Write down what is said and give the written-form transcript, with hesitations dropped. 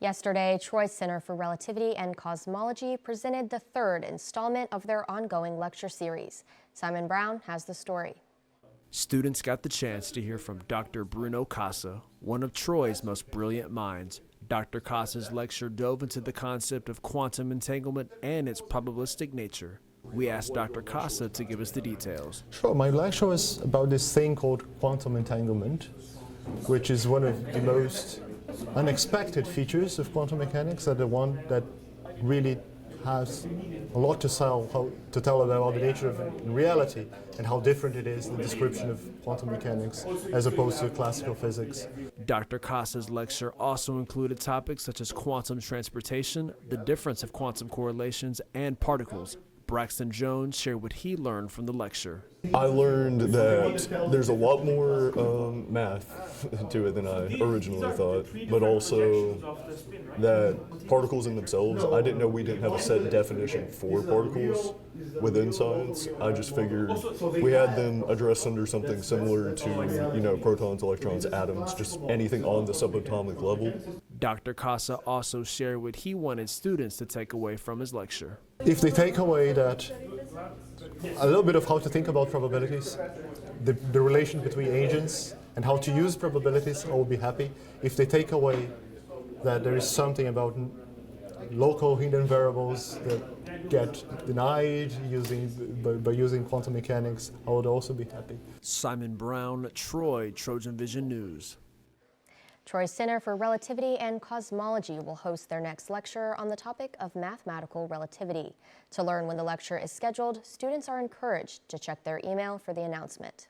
Yesterday, Troy's Center for Relativity and Cosmology presented the third installment of their ongoing lecture series. Simon Brown has the story. Students got the chance to hear from Dr. Bruno Casa, one of Troy's most brilliant minds. Dr. Casa's lecture dove into the concept of quantum entanglement and its probabilistic nature. We asked Dr. Casa to give us the details. Sure, my lecture was about this thing called quantum entanglement, which is one of the most unexpected features of quantum mechanics, and the one that really has a lot to tell about the nature of reality and how different it is, the description of quantum mechanics as opposed to classical physics. Dr. Casa's lecture also included topics such as quantum transportation, the difference of quantum correlations, and particles. Braxton Jones shared what he learned from the lecture. I learned that there's a lot more math to it than I originally thought, but also that particles in themselves, I didn't know we didn't have a set definition for particles within science. I just figured we had them addressed under something similar to, protons, electrons, atoms, just anything on the subatomic level. Dr. Casa also shared what he wanted students to take away from his lecture. If they take away that a little bit of how to think about probabilities, the relation between agents and how to use probabilities, I will be happy. If they take away that there is something about local hidden variables that get denied by using quantum mechanics, I would also be happy. Simon Brown, Troy, TrojanVision News. Troy's Center for Relativity and Cosmology will host their next lecture on the topic of mathematical relativity. To learn when the lecture is scheduled, students are encouraged to check their email for the announcement.